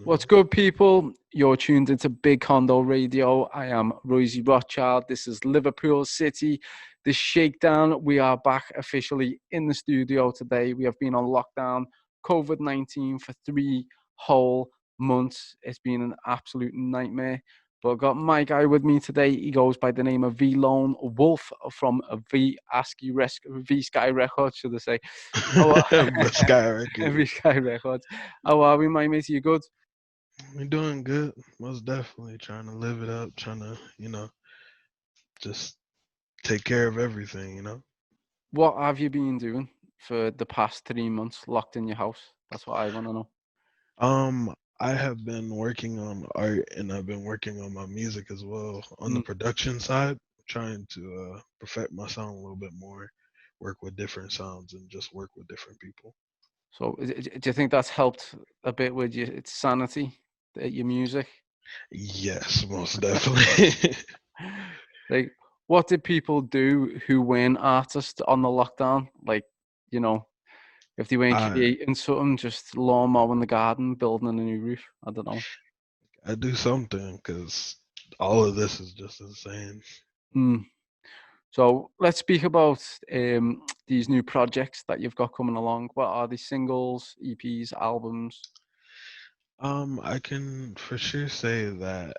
What's good, people? You're tuned into Big Condo Radio. I am Royzy Rothschild. This is Liverpool City, the Shakedown. We are back officially in the studio today. We have been on lockdown, COVID-19, for 3 whole months. It's been an absolute nightmare. But I've got my guy with me today. He goes by the name of Vlone Wolf from V Sky Records, should I say. The Sky Record. V Sky Records. How are we, my mate? Are you good? We're doing good. Most definitely trying to live it up, trying to, just take care of everything. What have you been doing for the past 3 months locked in your house? That's what I want to know. Um, I have been working on art and I've been working on my music as well on the Mm. production side, trying to perfect my sound a little bit more, work with different sounds and just work with different people. So, do you think that's helped a bit with your sanity, your music? Yes, most definitely. Like, what did people do who weren't artists on the lockdown? Like, you know, if they weren't I creating something, just lawn mowing the garden, building a new roof. I don't know. I do something because all of this is just insane. Mm. So let's speak about these new projects that you've got coming along. What are these singles, EPs, albums? I can for sure say that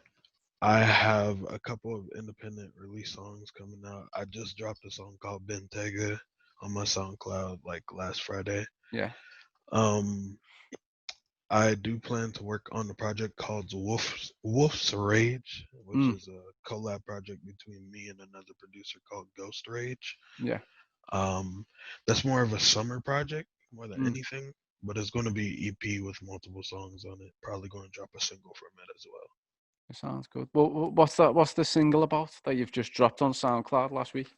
I have a couple of independent release songs coming out. I just dropped a song called Bentega on my SoundCloud like last Friday. Yeah. Um, I do plan to work on a project called Wolf's Rage, which Mm. is a collab project between me and another producer called Ghost Rage. Yeah. Um, that's more of a summer project more than Mm. anything, but it's going to be EP with multiple songs on it. Probably going to drop a single from it as well. It sounds good. Well, what's that? What's the single about that you've just dropped on SoundCloud last week?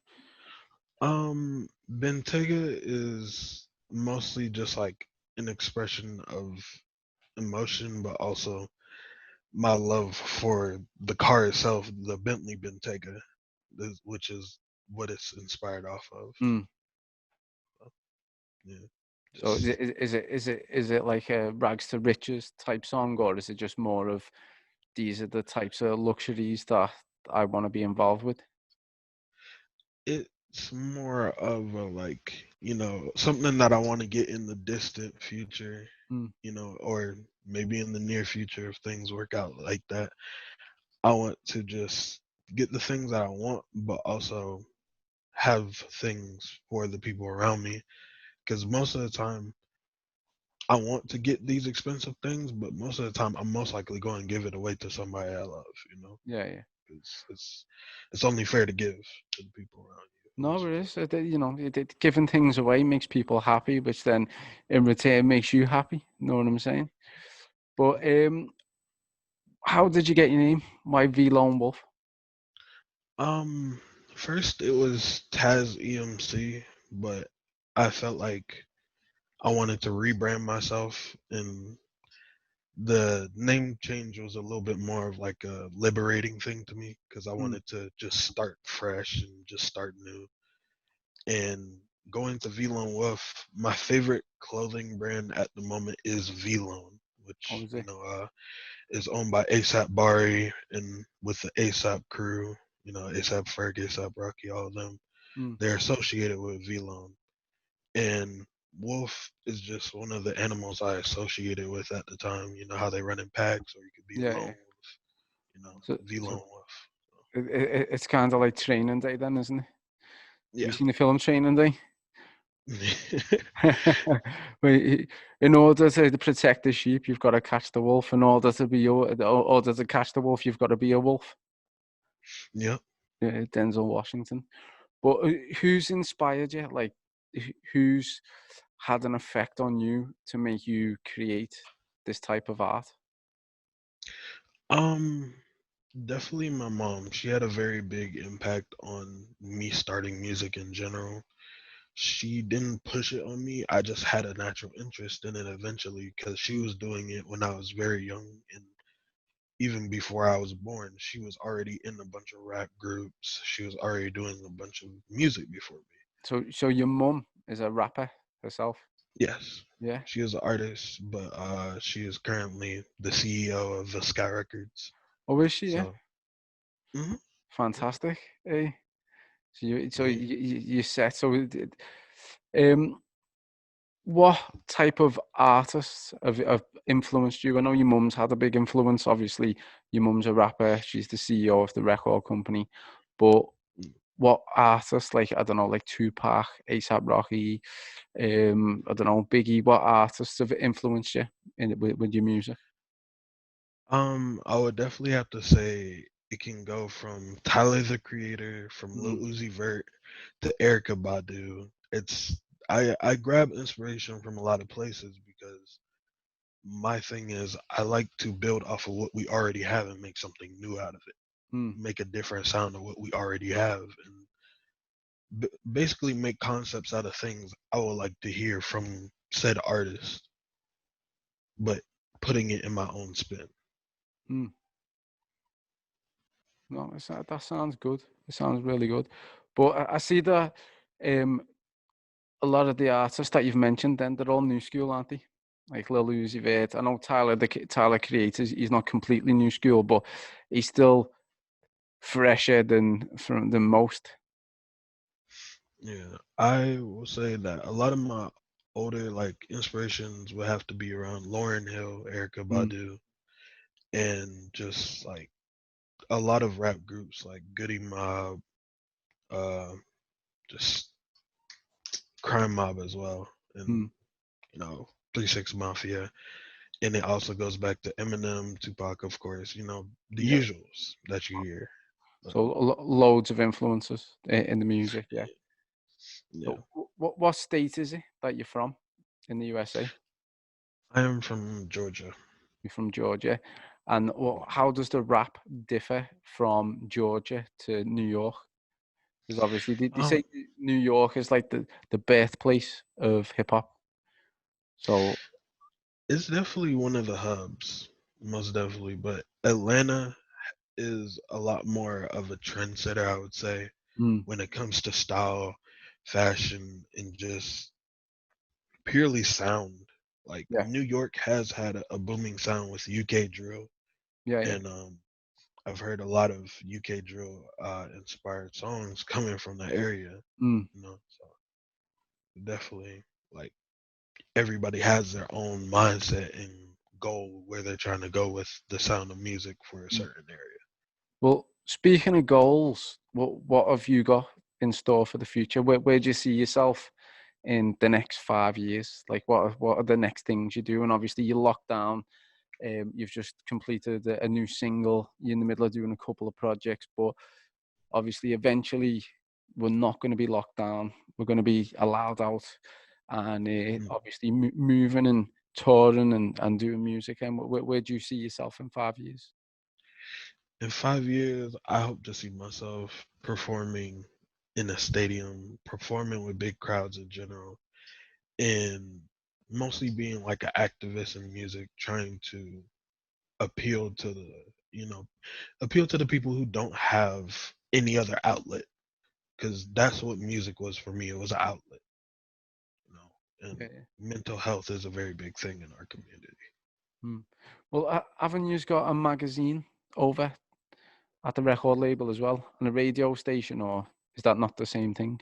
Bentega is mostly just like an expression of emotion, but also my love for the car itself, the Bentley Bentayga, which is what it's inspired off of. Mm. Yeah, So just is it like a rags to riches type song, or is it just more of these are the types of luxuries that I want to be involved with? it's more of a like something that I want to get in the distant future, Mm. or maybe in the near future if things work out like that. I want to just get the things that I want, but also have things for the people around me. Because most of the time, I want to get these expensive things, but most of the time, I'm most likely going to give it away to somebody I love. Yeah, yeah. It's only fair to give to the people around you. No, it is. Giving things away makes people happy, which then in return makes you happy. You know what I'm saying? But how did you get your name? Why V Lone Wolf? Um, First it was Taz EMC, but I felt like I wanted to rebrand myself, and the name change was a little bit more of like a liberating thing to me because I Mm. wanted to just start fresh and just start new. And going to Vlone Wolf, my favorite clothing brand at the moment is Vlone, which Obviously. is owned by ASAP Bari and with the ASAP crew. ASAP Ferg, ASAP Rocky, all of them. Mm. They're associated with Vlone, and wolf is just one of the animals I associated with at the time. You know how they run in packs, or you could be a Yeah, lone yeah. wolf. So, V lone so wolf. it's kind of like Training Day, then, isn't it? Have you Yeah. seen the film Training Day? In order to protect the sheep, you've got to catch the wolf. In order to be in order to catch the wolf, you've got to be a wolf. Yep. Yeah, Denzel Washington. But who's inspired you? Like, who's had an effect on you to make you create this type of art? Um, Definitely my mom. She had a very big impact on me starting music in general. She didn't push it on me. I just had a natural interest in it eventually because she Mm. was doing it when I was very young, and even before I was born, she was already in a bunch of rap groups. She was already doing a bunch of music before me. So your mum is a rapper herself. Yes, Yeah. she is an artist, but she is currently the CEO of the Sky Records. Oh, is she? Yeah. So, hmm Fantastic. Eh? yeah. You set um what type of artists have influenced you? I know your mum's had a big influence. Obviously, your mum's a rapper. She's the CEO of the record company. But what artists, like, I don't know, like Tupac, ASAP Rocky, I don't know, Biggie, what artists have influenced you with your music? I would definitely have to say it can go from Tyler the Creator, from Lil Mm, Uzi Vert to Erica Badu. I grab inspiration from a lot of places because my thing is I like to build off of what we already have and make something new out of it. mm, Make a different sound of what we already have and basically make concepts out of things I would like to hear from said artist, but putting it in my own spin. mm. No, that sounds good. It sounds really good. But I see that um, a lot of the artists that you've mentioned, then they're all new school, aren't they? Like Lil Uzi Vert. I know Tyler, Tyler Creator, he's not completely new school, but he's still fresher than most. Yeah, I will say that a lot of my older like inspirations would have to be around Lauren Hill, Erica Mm, Badu, and just like a lot of rap groups like Goody Mob, uh, just Crime Mob as well, and mm, 3 6 Mafia, and it also goes back to Eminem, Tupac, of course, the yeah. usuals that you hear. But So loads of influences in the music. Yeah. yeah, So what state is it that you're from in the USA? I am from Georgia. You're from Georgia, and how does the rap differ from Georgia to New York? Because obviously they Um, say New York is like the birthplace of hip hop. So it's definitely one of the hubs, most definitely. But Atlanta is a lot more of a trendsetter, I would say, mm, when it comes to style, fashion, and just purely sound. Like yeah, New York has had a booming sound with UK drill, yeah, yeah. and I've heard a lot of UK drill inspired songs coming from that area. Mm, So definitely like everybody has their own mindset and goal where they're trying to go with the sound of music for a mm. certain area. Well, speaking of goals, what have you got in store for the future? Where do you see yourself in the next 5 years? Like, what are the next things you do? And obviously, you locked down. You've just completed a new single. You're in the middle of doing a couple of projects, but obviously, eventually, we're not going to be locked down. We're going to be allowed out, and Mhm. obviously, moving and touring and doing music. And where do you see yourself in 5 years? In 5 years, I hope to see myself performing in a stadium, performing with big crowds in general, and mostly being like an activist in music, trying to appeal to you know, appeal to the people who don't have any other outlet. Because that's what music was for me. It was an outlet, and Yeah. mental health is a very big thing in our community. Mm. Well, haven't you got a magazine over at the record label as well, and a radio station, or is that not the same thing?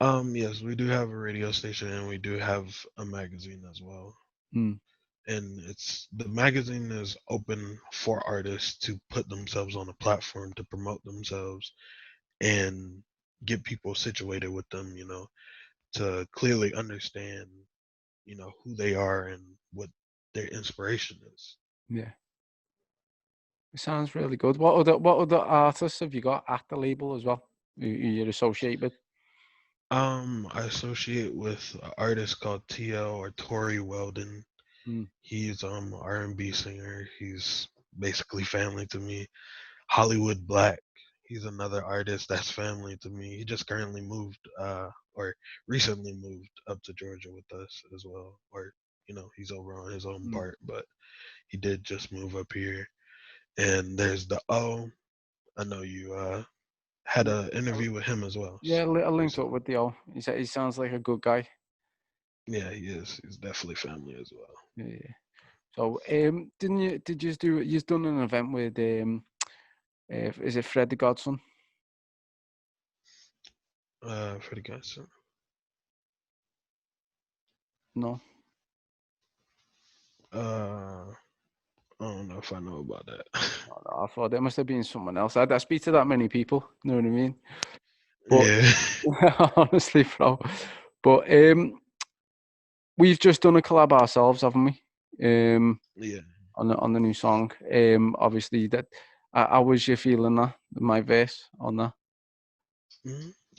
Yes, we do have a radio station and we do have a magazine as well. Mm. And it's the magazine is open for artists to put themselves on a platform to promote themselves and get people situated with them, to clearly understand, who they are and what their inspiration is. Yeah, it sounds really good. What other artists have you got at the label as well? You're associated with? I associate with an artist called TL or Tori Weldon. Mm. He's R&B singer. He's basically family to me. Hollywood Black. He's another artist that's family to me. He just currently moved or recently moved up to Georgia with us as well. Or he's over on his own Mm. part, but he did just move up here. And there's the O. I know you had Yeah, an interview with him as well yeah. I linked up recently. with the O. He said he sounds like a good guy. Yeah, he is. He's definitely family as well. Yeah. So, did you do? You've done an event with is it Fred the Godson? For the guys. No, Uh, I don't know if I know about that. no, I thought there must have been someone else. I speak to that many people. You know what I mean? But Yeah, honestly, bro. But we've just done a collab ourselves, haven't we? yeah. On the new song. Obviously that. How was you feeling that my verse on that?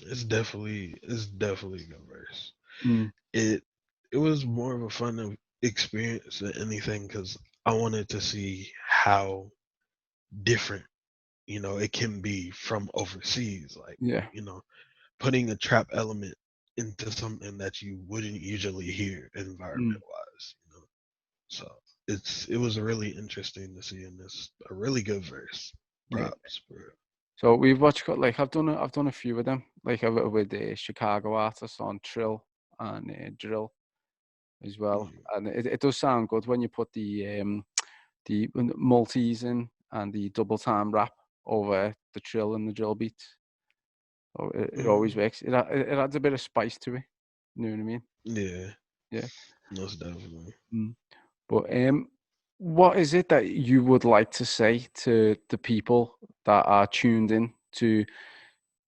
It's definitely a good verse. Mm, It it was more of a experience than anything because I wanted to see how different it can be from overseas. Like yeah, you know, putting a trap element into something that you wouldn't usually hear environment mm, wise. So it was really interesting to see in this a really good verse. yeah. Props, bro. So we've watched like I've done a few of them, like with the Chicago artists on Trill and Drill as well, Mm, and it does sound good when you put the multis in and the double time rap over the Trill and the drill beats. So it always mm, works. It adds a bit of spice to it. You know what I mean? yeah, Yeah. most definitely. Mm. But what is it that you would like to say to the people that are tuned in to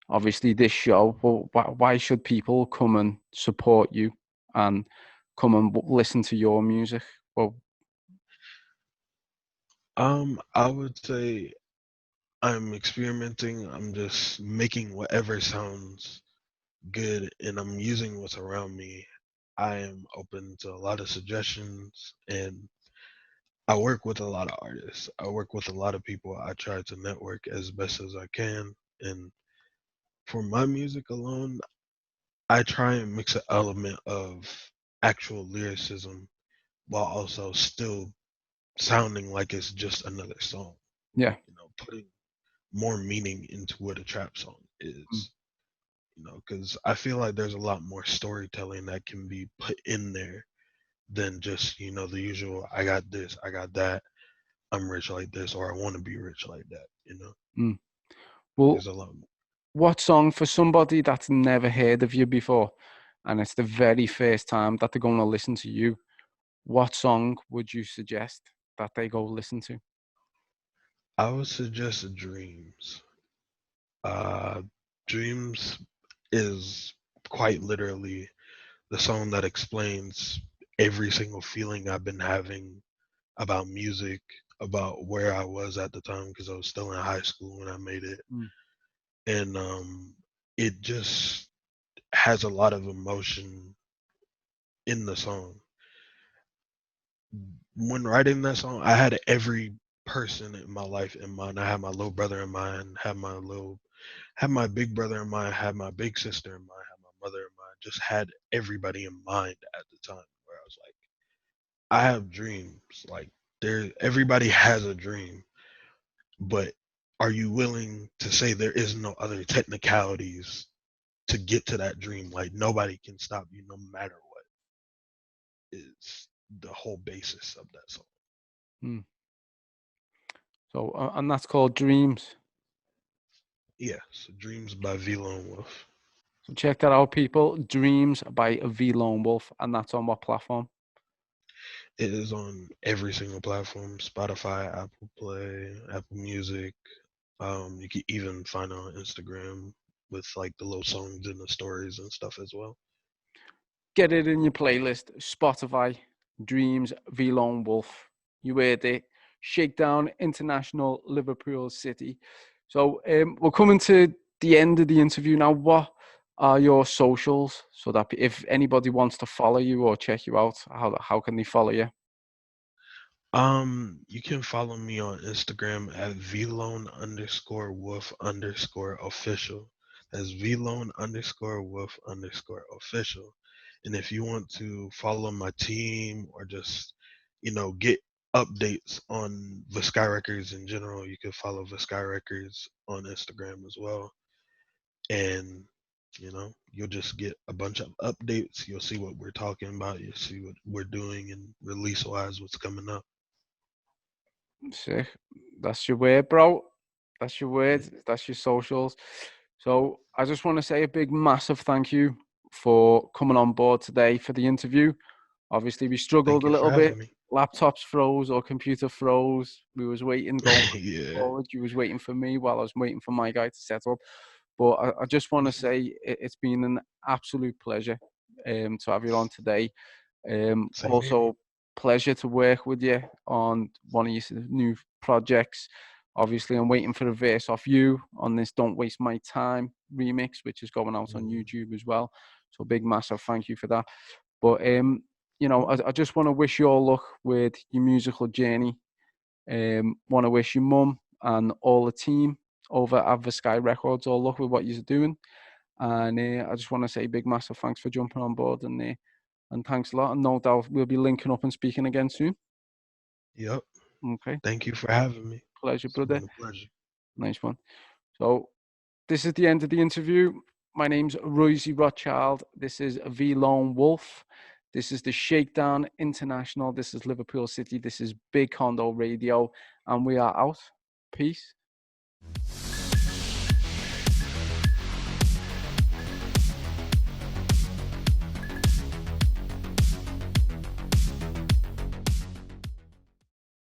obviously this show? Well, why should people come and support you and come and listen to your music? Well, I would say I'm experimenting. I'm just making whatever sounds good, and I'm using what's around me. I am open to a lot of suggestions, and I work with a lot of artists. I work with a lot of people. I try to network as best as I can, and for my music alone, I try and mix an element of actual lyricism while also still sounding like it's just another song. yeah. Putting more meaning into what a trap song Mm, is. Because I feel like there's a lot more storytelling that can be put in there than just the usual. I got this, I got that. I'm rich like this, or I want to be rich like that. mm. Well, There's a lot more. what song for somebody that's never heard of you before and it's the very first time that they're going to listen to you? What song would you suggest that they go listen to? I would suggest Dreams. Uh, Dreams is quite literally the song that explains every single feeling I've been having about music, about where I was at the time because I was still in high school when I made it. Mm, And it just has a lot of emotion in the song. When writing that song, I had every person in my life in mind. I had my little brother in mind, had my big brother in mind, had my big sister in mind, had my mother in mind. Just had everybody in mind at the time where I was like, I have dreams. Like everybody has a dream, but are you willing to say there is no other technicalities to get to that dream? Like nobody can stop you no matter what is the whole basis of that song. mm. So, and that's called Dreams. Yeah, so Dreams by Vlone Wolf. So check that out, people. Dreams by Vlone Wolf, and that's on what platform? It is on every single platform: Spotify, Apple Play, Apple Music. You can even find it on Instagram with like the little songs and the stories and stuff as well. Get it in your playlist. Spotify, Dreams, Vlone Wolf. You heard it. Shakedown International, Liverpool City. So we're coming to the end of the interview now. What are your socials so that if anybody wants to follow you or check you out, how can they follow you? You can follow me on Instagram at vlone_wolf_official. That's vlone_wolf_official. And if you want to follow my team or just, get updates on the Sky Records in general, you can follow the Sky Records on Instagram as well. And You'll just get a bunch of updates. You'll see what we're talking about. You'll see what we're doing and release wise what's coming up. Sick. That's your word, bro. That's your Yeah. word. That's your socials. So I just want to say a big, massive thank you for coming on board today for the interview. Obviously, we struggled Thank a you for little bit. having me. Laptops froze or computer froze. We was waiting going Yeah. forward. You was waiting for me while I was waiting for my guy to set up. But I just want to say it's been an absolute pleasure to have you on today. Same here. Also, pleasure to work with you on one of your new projects. Obviously, I'm waiting for a verse off you on this "Don't Waste My Time" remix, which is going out on Mm, YouTube as well. So, big, massive thank you for that. But I just want to wish you all luck with your musical journey. Want to wish your mum and all the team over at the Sky Records all luck with what you're doing. And I just want to say big, massive thanks for jumping on board and thanks a lot. And no doubt we'll be linking up and speaking again soon. yep. Okay. Thank you for having me. Pleasure, It's brother. been a pleasure. Nice one. So this is the end of the interview. My name's Royzy Rothschild. This is Vlone Wolf. This is the Shakedown International. This is Liverpool City. This is Big Condo Radio. And we are out. Peace.